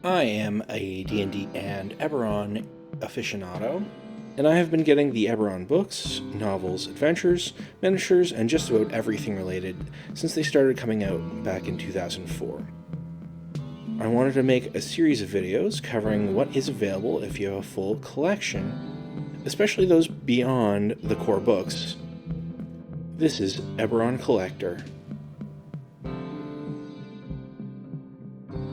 I am a D&D and Eberron aficionado, and I have been getting the Eberron books, novels, adventures, miniatures, and just about everything related since they started coming out back in 2004. I wanted to make a series of videos covering what is available if you have a full collection, especially those beyond the core books. This is Eberron Collector.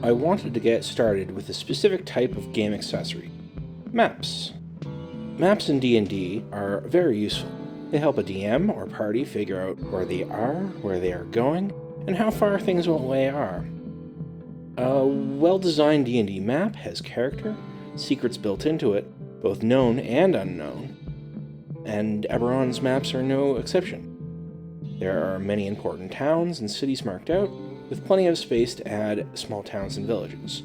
I wanted to get started with a specific type of game accessory: maps. Maps in D&D are very useful. They help a DM or party figure out where they are going, and how far things away are. A well-designed D&D map has character, secrets built into it, both known and unknown, and Eberron's maps are no exception. There are many important towns and cities marked out, with plenty of space to add small towns and villages.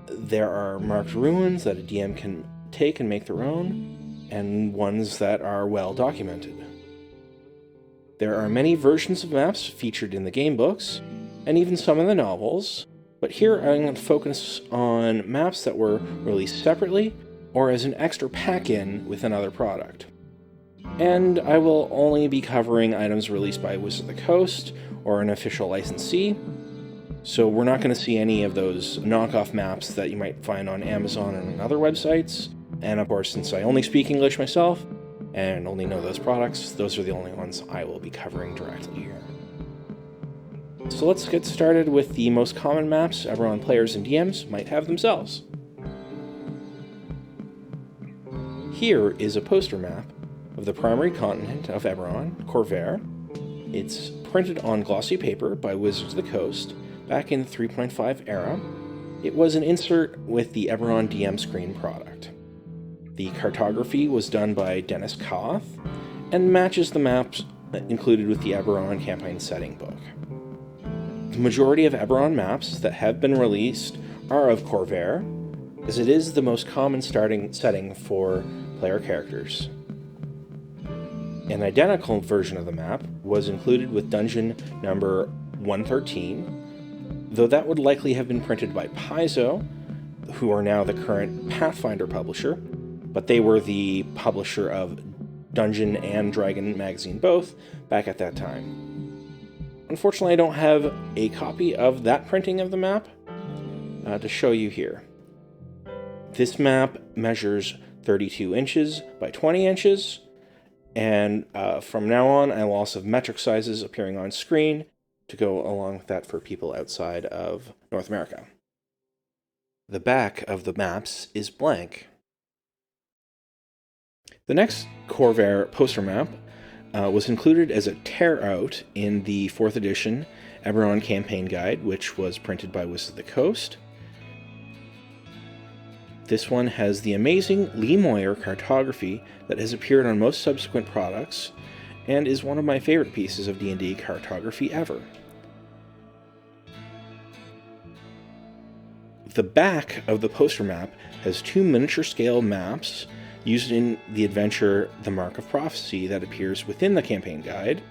There are marked ruins that a DM can take and make their own, and ones that are well documented. There are many versions of maps featured in the game books, and even some in the novels, but here I'm going to focus on maps that were released separately or as an extra pack-in with another product. And I will only be covering items released by Wizards of the Coast or an official licensee, so we're not going to see any of those knockoff maps that you might find on Amazon and other websites. And of course, since I only speak English myself and only know those products, those are the only ones I will be covering directly here. So let's get started with the most common maps Eberron players and DMs might have themselves. Here is a poster map of the primary continent of Eberron, Khorvaire. It's printed on glossy paper by Wizards of the Coast back in the 3.5 era. It was an insert with the Eberron DM screen product. The cartography was done by Dennis Koth and matches the maps included with the Eberron campaign setting book. The majority of Eberron maps that have been released are of Khorvaire, as it is the most common starting setting for player characters. An identical version of the map was included with dungeon number 113, though that would likely have been printed by Paizo, who are now the current Pathfinder publisher, but they were the publisher of Dungeon and Dragon magazine both back at that time. Unfortunately, I don't have a copy of that printing of the map to show you here. This map measures 32 inches by 20 inches, and from now on, I will also have metric sizes appearing on screen to go along with that for people outside of North America. The back of the maps is blank. The next Khorvaire poster map was included as a tear-out in the 4th edition Eberron Campaign Guide, which was printed by Wizards of the Coast. This one has the amazing Lee Moyer cartography that has appeared on most subsequent products, and is one of my favorite pieces of D&D cartography ever. The back of the poster map has 2 miniature-scale maps used in the adventure The Mark of Prophecy that appears within the campaign guide.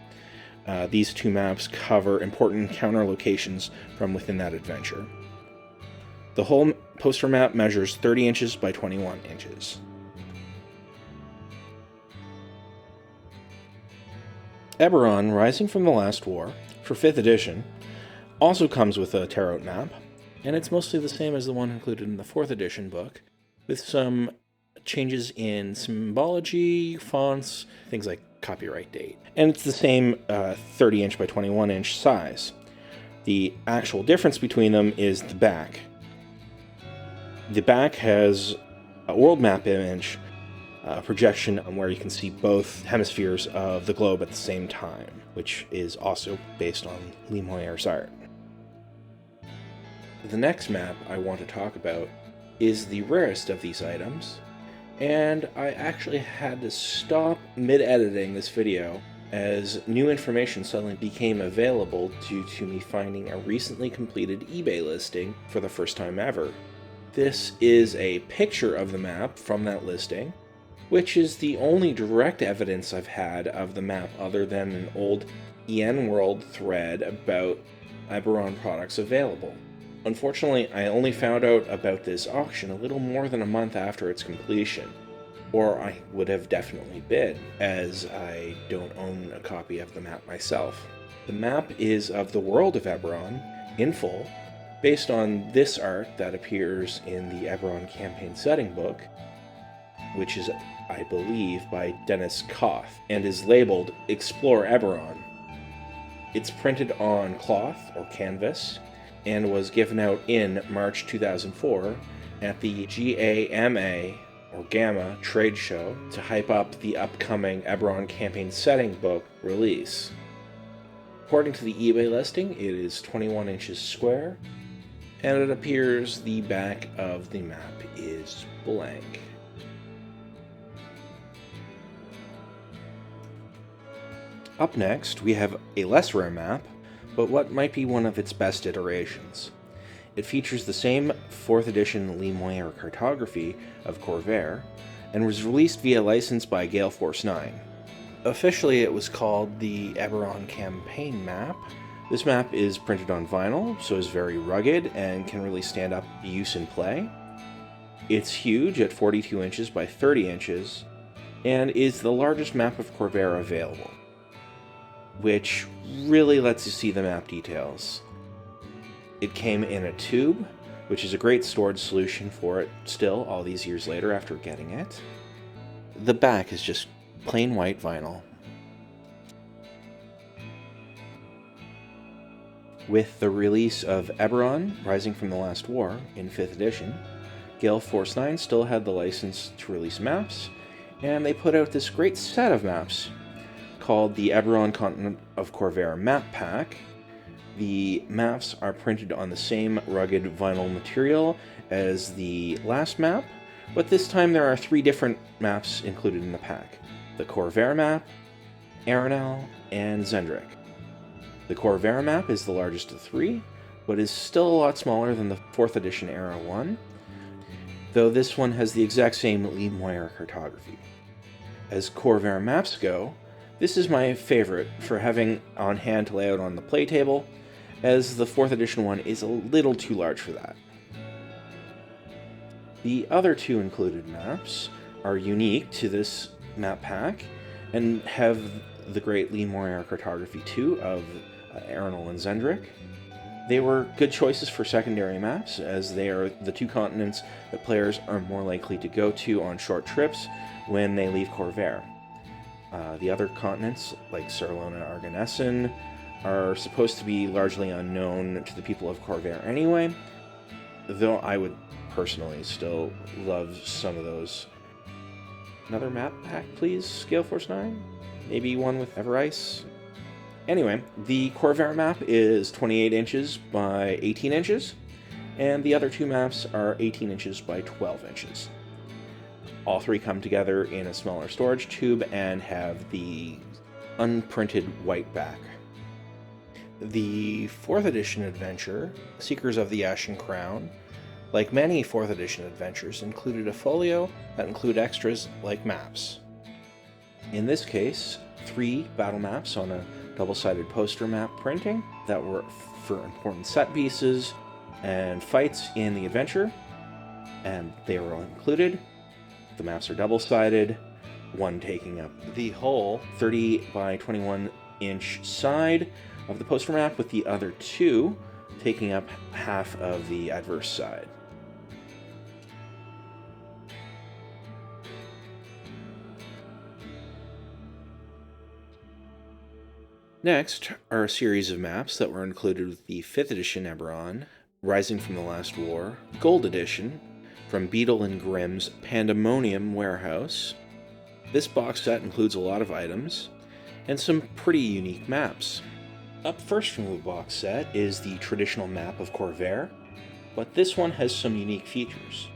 These 2 maps cover important encounter locations from within that adventure. The whole poster map measures 30 inches by 21 inches. Eberron Rising from the Last War, for 5th edition, also comes with a tear-out map, and it's mostly the same as the one included in the 4th edition book, with some changes in symbology, fonts, things like copyright date. And it's the same 30 inch by 21 inch size. The actual difference between them is the back. The back has a world map image projection where you can see both hemispheres of the globe at the same time, which is also based on Lee Moyer's art. The next map I want to talk about is the rarest of these items, and I actually had to stop mid-editing this video as new information suddenly became available due to me finding a recently completed eBay listing for the first time ever. This is a picture of the map from that listing, which is the only direct evidence I've had of the map other than an old EN World thread about Eberron products available. Unfortunately, I only found out about this auction a little more than a month after its completion, or I would have definitely bid, as I don't own a copy of the map myself. The map is of the world of Eberron, in full, based on this art that appears in the Eberron campaign setting book, which is, I believe, by Dennis Koth, and is labeled Explore Eberron. It's printed on cloth or canvas, and was given out in March 2004 at the GAMA or Gamma trade show to hype up the upcoming Eberron campaign setting book release. According to the eBay listing, it is 21 inches square, and it appears the back of the map is blank. Up next, we have a less rare map, but what might be one of its best iterations. It features the same 4th edition Limoyer cartography of Khorvaire, and was released via license by Gale Force 9. Officially, it was called the Eberron Campaign Map. This map is printed on vinyl, so is very rugged and can really stand up to use in play. It's huge at 42 inches by 30 inches, and is the largest map of Khorvaire available, which really lets you see the map details. It came in a tube, which is a great storage solution for it still all these years later after getting it. The back is just plain white vinyl. With the release of Eberron, Rising from the Last War, in 5th edition, Gale Force 9 still had the license to release maps, and they put out this great set of maps called the Eberron Continent of Khorvaire Map Pack. The maps are printed on the same rugged vinyl material as the last map, but this time there are 3 different maps included in the pack: the Khorvaire Map, Arenal, and Zendrik. The Khorvaire Map is the largest of 3, but is still a lot smaller than the 4th edition Era 1, though this one has the exact same Limoyer cartography. As Khorvaire maps go, this is my favorite for having on hand to lay out on the play table, as the 4th edition one is a little too large for that. The other 2 included maps are unique to this map pack and have the great Limoyer cartography too of Arenal and Zendrik. They were good choices for secondary maps, as they are the 2 continents that players are more likely to go to on short trips when they leave Khorvaire. The other continents, like Sarlona and Arganessen, are supposed to be largely unknown to the people of Khorvaire anyway, though I would personally still love some of those. Another map pack, please, Gale Force 9? Maybe one with Everice? Anyway, the Khorvaire map is 28 inches by 18 inches, and the other 2 maps are 18 inches by 12 inches. All 3 come together in a smaller storage tube and have the unprinted white back. The 4th edition adventure, Seekers of the Ashen Crown, like many 4th edition adventures, included a folio that include extras like maps. In this case, 3 battle maps on a double-sided poster map printing that were for important set pieces and fights in the adventure, and they were all included. The maps are double-sided, one taking up the whole 30 by 21 inch side of the poster map, with the other 2 taking up half of the adverse side. Next are a series of maps that were included with the 5th edition Eberron, Rising from the Last War, Gold Edition, from Beadle and Grimm's Pandemonium Warehouse. This box set includes a lot of items, and some pretty unique maps. Up first from the box set is the traditional map of Khorvaire, but this one has some unique features.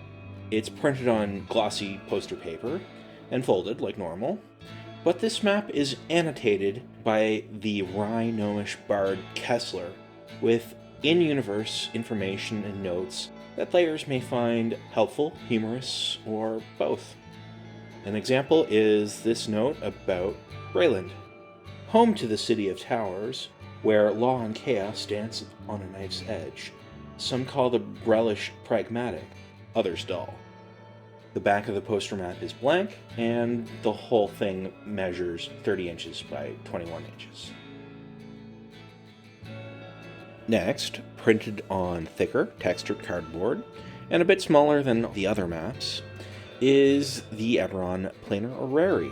It's printed on glossy poster paper, and folded like normal, but this map is annotated by the Rhine-Gnomish bard Kessler, with in-universe information and notes that players may find helpful, humorous, or both. An example is this note about Breland, home to the City of Towers, where law and chaos dance on a knife's edge. Some call the relish pragmatic, others dull. The back of the poster map is blank, and the whole thing measures 30 inches by 21 inches. Next, printed on thicker, textured cardboard, and a bit smaller than the other maps, is the Eberron Planar Orrery.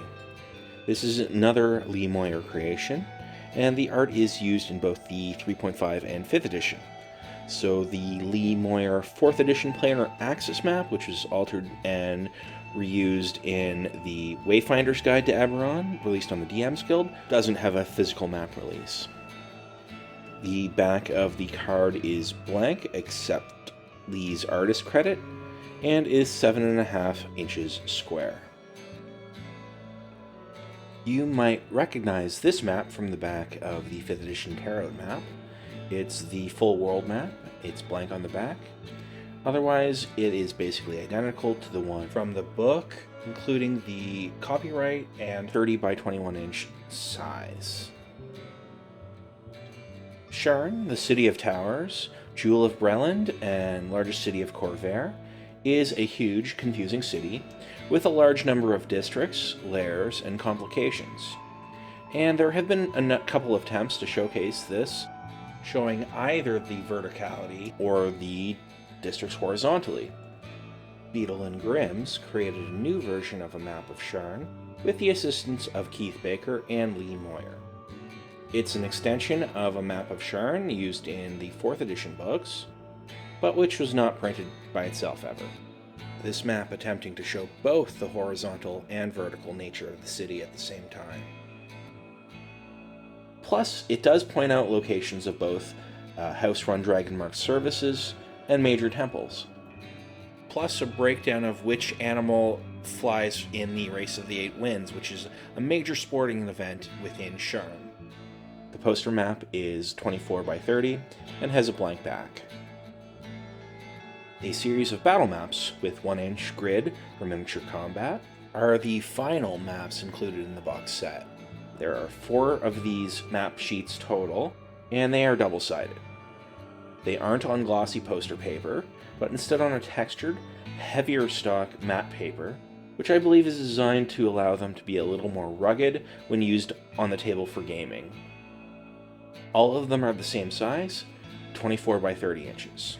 This is another Lee Moyer creation, and the art is used in both the 3.5 and 5th edition. So the Lee Moyer 4th edition planar axis map, which was altered and reused in the Wayfinder's Guide to Eberron, released on the DM's Guild, doesn't have a physical map release. The back of the card is blank, except Lee's artist credit, and is 7.5 inches square. You might recognize this map from the back of the 5th edition Tarot map. It's the full world map, it's blank on the back. Otherwise, it is basically identical to the one from the book, including the copyright and 30 by 21 inch size. Sharn, the City of Towers, Jewel of Breland, and largest city of Khorvaire, is a huge, confusing city with a large number of districts, layers, and complications. And there have been a couple of attempts to showcase this, showing either the verticality or the districts horizontally. Beadle and Grimm's created a new version of a map of Sharn with the assistance of Keith Baker and Lee Moyer. It's an extension of a map of Sharn used in the 4th edition books, but which was not printed by itself ever. This map attempting to show both the horizontal and vertical nature of the city at the same time. Plus, it does point out locations of both house-run dragon-marked services and major temples. Plus, a breakdown of which animal flies in the Race of the Eight Winds, which is a major sporting event within Sharn. The poster map is 24 by 30 and has a blank back. A series of battle maps with 1-inch grid for miniature combat are the final maps included in the box set. There are 4 of these map sheets total, and they are double-sided. They aren't on glossy poster paper, but instead on a textured, heavier stock matte paper, which I believe is designed to allow them to be a little more rugged when used on the table for gaming. All of them are the same size, 24 by 30 inches.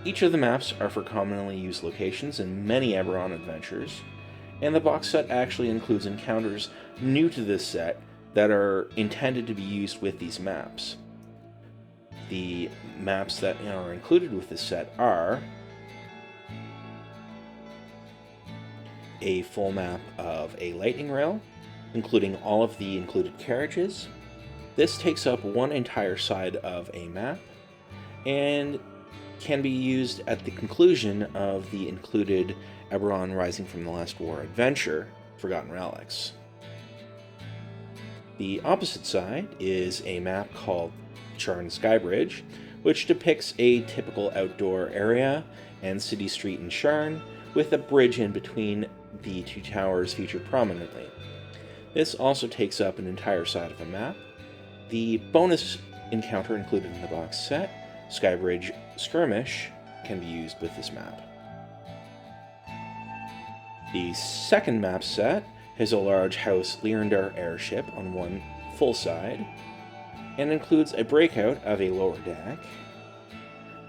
Each of the maps are for commonly used locations in many Eberron adventures, and the box set actually includes encounters new to this set that are intended to be used with these maps. The maps that are included with this set are a full map of a lightning rail, including all of the included carriages. This takes up one entire side of a map, and can be used at the conclusion of the included Eberron Rising from the Last War adventure, Forgotten Relics. The opposite side is a map called Sharn Skybridge, which depicts a typical outdoor area and city street in Sharn, with a bridge in between the two towers featured prominently. This also takes up an entire side of a map. The bonus encounter included in the box set, Skybridge Skirmish, can be used with this map. The second map set has a large House Lyrander airship on one full side, and includes a breakout of a lower deck.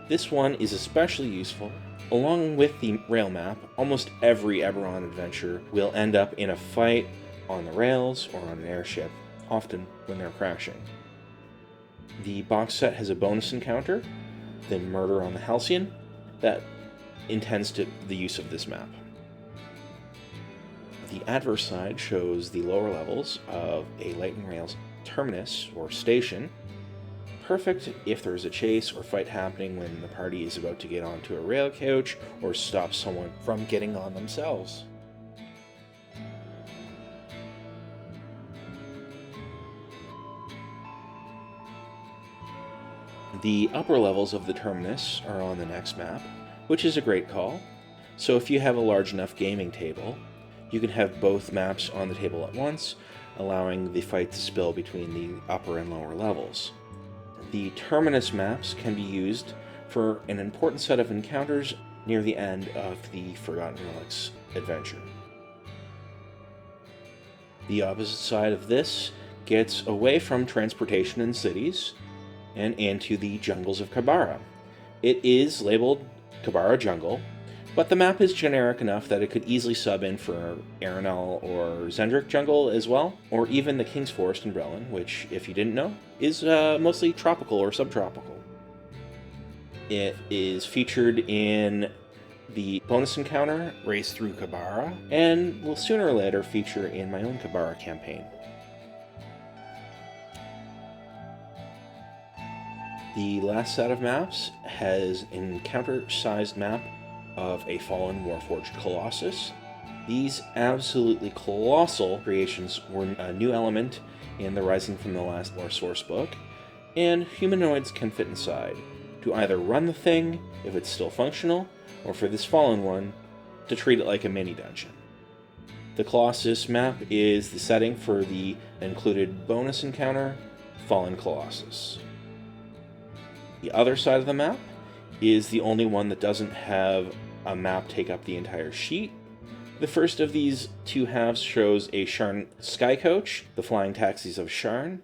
This one is especially useful. Along with the rail map, almost every Eberron adventure will end up in a fight on the rails or on an airship, often when they're crashing. The box set has a bonus encounter, the Murder on the Halcyon, that intends to the use of this map. The adverse side shows the lower levels of a lightning rail's terminus or station, perfect if there's a chase or fight happening when the party is about to get onto a rail coach or stop someone from getting on themselves. The upper levels of the terminus are on the next map, which is a great call. So if you have a large enough gaming table, you can have both maps on the table at once, allowing the fight to spill between the upper and lower levels. The terminus maps can be used for an important set of encounters near the end of the Forgotten Relics adventure. The opposite side of this gets away from transportation in cities and into the jungles of Khyber. It is labeled Khyber Jungle, but the map is generic enough that it could easily sub in for Arenal or Zendrick Jungle as well, or even the King's Forest in Brelin, which, if you didn't know, is mostly tropical or subtropical. It is featured in the bonus encounter, Race Through Khyber, and will sooner or later feature in my own Khyber campaign. The last set of maps has an encounter-sized map of a fallen Warforged Colossus. These absolutely colossal creations were a new element in the Rising from the Last War sourcebook, and humanoids can fit inside to either run the thing if it's still functional, or for this fallen one, to treat it like a mini-dungeon. The Colossus map is the setting for the included bonus encounter, Fallen Colossus. The other side of the map is the only one that doesn't have a map take up the entire sheet. The first of these two halves shows a Sharn sky coach, the flying taxis of Sharn,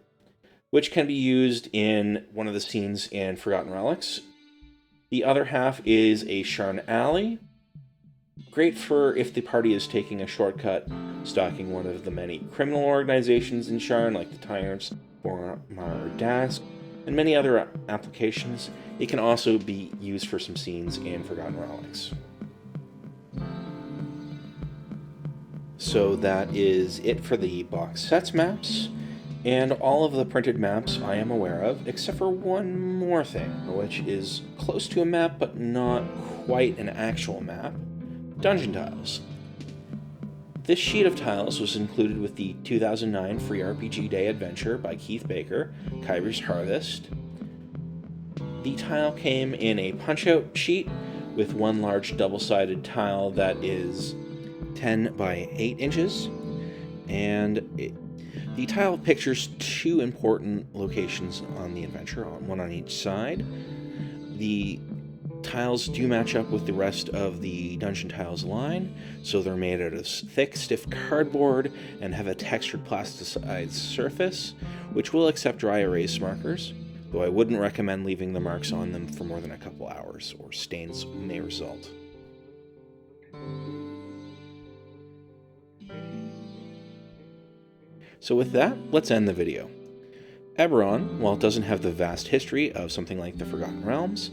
which can be used in one of the scenes in Forgotten Relics. The other half is a Sharn alley, great for if the party is taking a shortcut, stalking one of the many criminal organizations in Sharn, like the Tyrants or Dask, and many other applications. It can also be used for some scenes in Forgotten Relics. So that is it for the box sets maps, and all of the printed maps I am aware of, except for one more thing, which is close to a map but not quite an actual map: dungeon tiles. This sheet of tiles was included with the 2009 Free RPG Day adventure by Keith Baker, Khyber's Harvest. The tile came in a punch-out sheet with one large double-sided tile that is 10 by 8 inches, and the tile pictures two important locations on the adventure, one on each side. The tiles do match up with the rest of the dungeon tiles line, so they're made out of thick, stiff cardboard and have a textured plasticized surface, which will accept dry erase markers, though I wouldn't recommend leaving the marks on them for more than a couple hours, or stains may result. So with that, let's end the video. Eberron, while it doesn't have the vast history of something like the Forgotten Realms,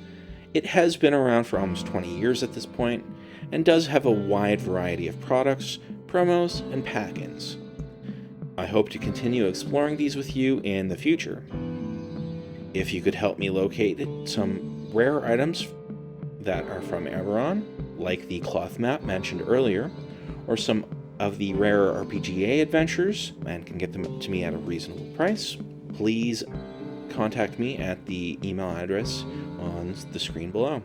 it has been around for almost 20 years at this point, and does have a wide variety of products, promos, and pack-ins. I hope to continue exploring these with you in the future. If you could help me locate some rare items that are from Eberron, like the cloth map mentioned earlier, or some of the rarer RPGA adventures, and can get them to me at a reasonable price, please contact me at the email address on the screen below.